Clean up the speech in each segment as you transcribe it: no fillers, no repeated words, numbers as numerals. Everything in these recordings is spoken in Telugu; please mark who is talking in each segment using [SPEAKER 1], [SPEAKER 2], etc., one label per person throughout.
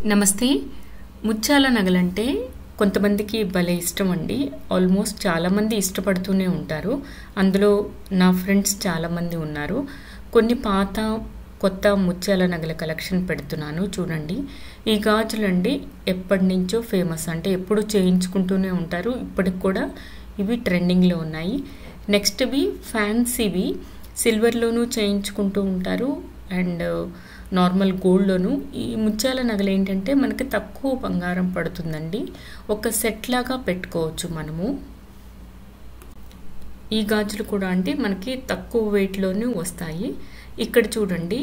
[SPEAKER 1] నమస్తే. ముత్యాల నగలంటే కొంతమందికి భలే ఇష్టం అండి. ఆల్మోస్ట్ చాలామంది ఇష్టపడుతూనే ఉంటారు. అందులో నా ఫ్రెండ్స్ చాలామంది ఉన్నారు. కొన్ని పాత కొత్త ముత్యాల నగల కలెక్షన్ పెడుతున్నాను చూడండి. ఈ గాజులండి ఎప్పటి నుంచో ఫేమస్, అంటే ఎప్పుడు చేయించుకుంటూనే ఉంటారు. ఇప్పటికి కూడా ఇవి ట్రెండింగ్లో ఉన్నాయి. నెక్స్ట్వి ఫ్యాన్సీవి సిల్వర్లోనూ చేయించుకుంటూ ఉంటారు అండ్ నార్మల్ గోల్డ్లోను. ఈ ముత్యాల నగలు ఏంటంటే మనకి తక్కువ బంగారం పడుతుందండి. ఒక సెట్ లాగా పెట్టుకోవచ్చు మనము. ఈ గాజులు కూడా అంటే మనకి తక్కువ వెయిట్లోనే వస్తాయి. ఇక్కడ చూడండి,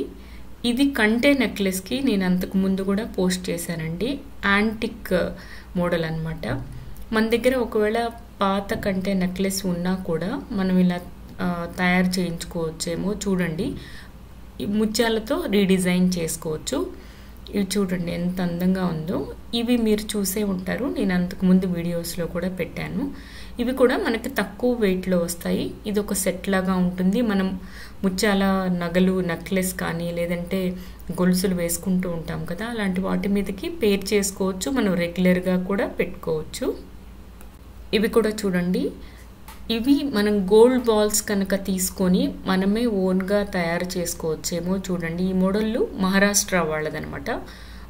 [SPEAKER 1] ఇది కంటే నెక్లెస్కి నేను అంతకు ముందు కూడా పోస్ట్ చేశానండి. యాంటిక్ మోడల్ అనమాట. మన దగ్గర ఒకవేళ పాత కంటే నెక్లెస్ ఉన్నా కూడా మనం ఇలా తయారు చేయించుకోవచ్చేమో. చూడండి, ఈ ముత్యాలతో రీడిజైన్ చేసుకోవచ్చు. ఇవి చూడండి ఎంత అందంగా ఉందో. ఇవి మీరు చూసే ఉంటారు, నేను అంతకుముందు వీడియోస్లో కూడా పెట్టాను. ఇవి కూడా మనకి తక్కువ వెయిట్లో వస్తాయి. ఇది ఒక సెట్ లాగా ఉంటుంది. మనం ముత్యాల నగలు నెక్లెస్ కానీ లేదంటే గొలుసులు వేసుకుంటూ ఉంటాం కదా, అలాంటి వాటి మీదకి పేర్ చేసుకోవచ్చు. మనం రెగ్యులర్గా కూడా పెట్టుకోవచ్చు. ఇవి కూడా చూడండి, ఇవి మనం గోల్డ్ బాల్స్ కనుక తీసుకొని మనమే ఓన్గా తయారు చేసుకోవచ్చేమో. చూడండి, ఈ మోడళ్ళు మహారాష్ట్ర వాళ్ళదనమాట.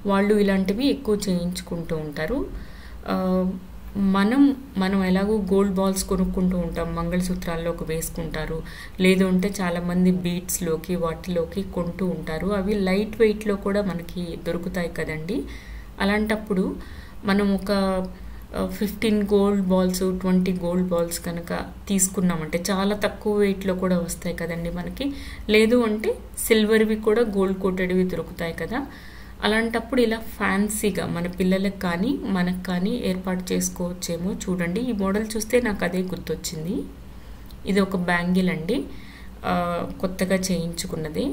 [SPEAKER 1] వాళ్ళు ఇలాంటివి ఎక్కువ చేయించుకుంటూ ఉంటారు. మనం ఎలాగో గోల్డ్ బాల్స్ కొనుక్కుంటూ ఉంటాం, మంగళసూత్రాల్లోకి వేసుకుంటారు, లేదు అంటే చాలామంది బీట్స్లోకి వాటిలోకి కొంటూ ఉంటారు. అవి లైట్ వెయిట్లో కూడా మనకి దొరుకుతాయి కదండి. అలాంటప్పుడు మనం ఒక 15 గోల్డ్ బాల్స్ 20 గోల్డ్ బాల్స్ కనుక తీసుకున్నామంటే చాలా తక్కువ వెయిట్లో కూడా వస్తాయి కదండి మనకి. లేదు అంటే సిల్వర్వి కూడా గోల్డ్ కోటెడ్వి దొరుకుతాయి కదా. అలాంటప్పుడు ఇలా ఫ్యాన్సీగా మన పిల్లలకు కానీ మనకు కానీ ఏర్పాటు చేసుకోవచ్చేమో. చూడండి, ఈ మోడల్ చూస్తే నాకు అదే గుర్తొచ్చింది. ఇది ఒక బ్యాంగిల్ అండి, కొత్తగా చేయించుకున్నది.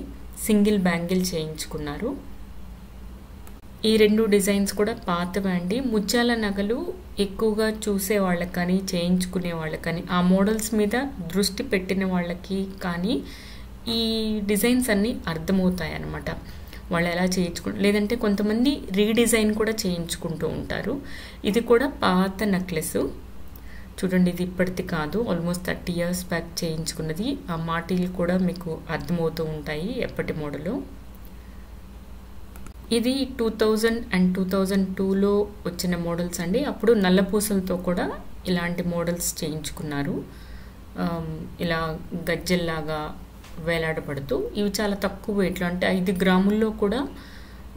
[SPEAKER 1] సింగిల్ బ్యాంగిల్ చేయించుకున్నారు. ఈ రెండు డిజైన్స్ కూడా పాతవే అండి. ముత్యాల నగలు ఎక్కువగా చూసే వాళ్ళకి కానీ చేయించుకునే వాళ్ళకి కానీ ఆ మోడల్స్ మీద దృష్టి పెట్టిన వాళ్ళకి కానీ ఈ డిజైన్స్ అన్నీ అర్థమవుతాయి అన్నమాట. వాళ్ళు ఎలా లేదంటే కొంతమంది రీడిజైన్ కూడా చేయించుకుంటూ ఉంటారు. ఇది కూడా పాత నెక్లెస్ చూడండి, ఇది ఇప్పటిది కాదు, ఆల్మోస్ట్ 30 years బ్యాక్ చేయించుకున్నది. ఆ మాటీలు కూడా మీకు అర్థమవుతూ ఉంటాయి ఎప్పటి మోడలు. ఇది 2000 అండ్ 2002లో వచ్చిన మోడల్స్ అండి. అప్పుడు నల్లపూసలతో కూడా ఇలాంటి మోడల్స్ చేయించుకున్నారు, ఇలా గజ్జెల్లాగా వేలాడపడుతూ. ఇవి చాలా తక్కువ వెయిట్లో, అంటే 5 గ్రాముల్లో కూడా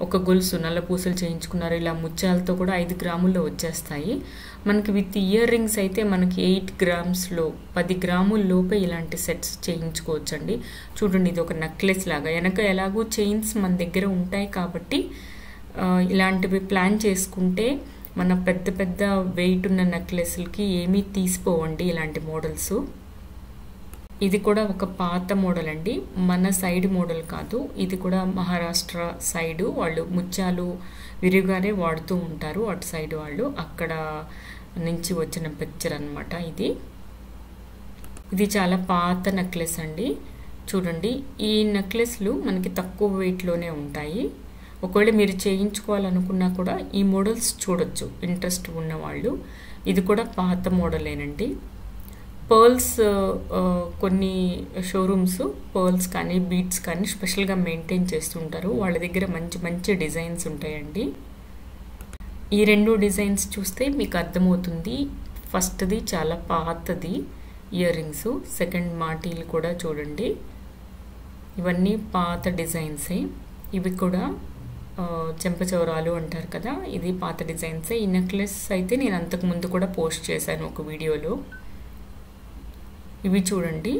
[SPEAKER 1] ఒక గొలుసు నల్లపూసలు చేయించుకున్నారు. ఇలా ముత్యాలతో కూడా 5 గ్రాముల్లో వచ్చేస్తాయి మనకి. విత్ ఇయర్ రింగ్స్ అయితే మనకి 8 గ్రామ్స్లో 10 గ్రాముల లోపే ఇలాంటి సెట్స్ చేయించుకోవచ్చండి. చూడండి, ఇది ఒక నెక్లెస్ లాగా, వెనక ఎలాగో చైన్స్ మన దగ్గర ఉంటాయి కాబట్టి ఇలాంటివి ప్లాన్ చేసుకుంటే మన పెద్ద పెద్ద వెయిట్ ఉన్న నెక్లెస్లకి ఏమీ తీసిపోవండి ఇలాంటి మోడల్స్. ఇది కూడా ఒక పాత మోడల్ అండి, మన సైడ్ మోడల్ కాదు. ఇది కూడా మహారాష్ట్ర సైడు వాళ్ళు ముత్యాలు విరిగానే వాడుతూ ఉంటారు, అటు సైడ్ వాళ్ళు. అక్కడ నుంచి వచ్చిన పిక్చర్ అనమాట ఇది. ఇది చాలా పాత నెక్లెస్ అండి. చూడండి, ఈ నెక్లెస్లు మనకి తక్కువ వెయిట్లోనే ఉంటాయి. ఒకవేళ మీరు చేయించుకోవాలనుకున్నా కూడా ఈ మోడల్స్ చూడొచ్చు ఇంట్రెస్ట్ ఉన్నవాళ్ళు. ఇది కూడా పాత మోడలేనండి. పర్ల్స్ కొన్ని షోరూమ్స్ పర్ల్స్ కానీ బీట్స్ కానీ స్పెషల్గా మెయింటైన్ చేస్తుంటారు. వాళ్ళ దగ్గర మంచి మంచి డిజైన్స్ ఉంటాయండి. ఈ రెండు డిజైన్స్ చూస్తే మీకు అర్థమవుతుంది. ఫస్ట్ది చాలా పాతది ఇయర్ రింగ్స్, సెకండ్ మాటీలు కూడా చూడండి, ఇవన్నీ పాత డిజైన్సే. ఇవి కూడా చెంపచౌరాలు అంటారు కదా, ఇది పాత డిజైన్సే. ఈ నెక్లెస్ అయితే నేను అంతకుముందు కూడా పోస్ట్ చేశాను ఒక వీడియోలో. ఇవి చూడండి,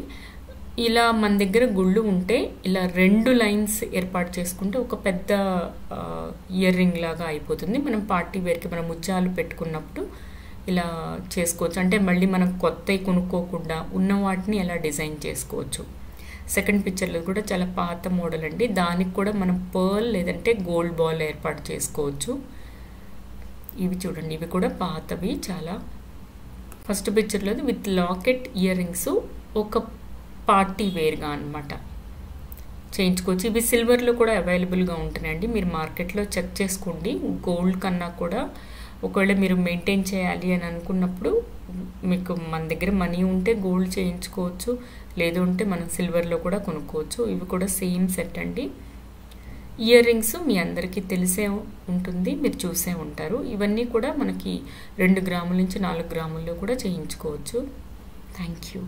[SPEAKER 1] ఇలా మన దగ్గర గుళ్ళు ఉంటే ఇలా 2 లైన్స్ ఏర్పాటు చేసుకుంటే ఒక పెద్ద ఇయర్ రింగ్ లాగా అయిపోతుంది. మనం పార్టీ వేర్కి మనం ముత్యాలు పెట్టుకున్నప్పుడు ఇలా చేసుకోవచ్చు. అంటే మళ్ళీ మనం కొత్తవి కొనుక్కోకుండా ఉన్న వాటిని ఎలా డిజైన్ చేసుకోవచ్చు. సెకండ్ పిక్చర్లో కూడా చాలా పాత మోడల్ అండి. దానికి కూడా మనం పర్ల్ లేదంటే గోల్డ్ బాల్ ఏర్పాటు చేసుకోవచ్చు. ఇవి చూడండి, ఇవి కూడా పాతవి చాలా. ఫస్ట్ పిక్చర్లో విత్ లాకెట్ ఇయర్ రింగ్స్, ఒక పార్టీ వేర్గా అనమాట. చేయించుకోవచ్చు. ఇవి సిల్వర్లో కూడా అవైలబుల్గా ఉంటున్నాయండి. మీరు మార్కెట్లో చెక్ చేసుకోండి. గోల్డ్ కన్నా కూడా ఒకవేళ మీరు మెయింటైన్ చేయాలి అని అనుకున్నప్పుడు మీకు మన దగ్గర మనీ ఉంటే గోల్డ్ చేయించుకోవచ్చు, లేదు అంటే మనం సిల్వర్లో కూడా కొనుక్కోవచ్చు. ఇవి కూడా సేమ్ సెట్ అండి. ఇయర్ రింగ్స్ మీ అందరికీ తెలిసే ఉంటుంది, మీరు చూసే ఉంటారు. ఇవన్నీ కూడా మనకి 2 గ్రాముల నుంచి 4 గ్రాముల్లో కూడా చేయించుకోవచ్చు. Thank you.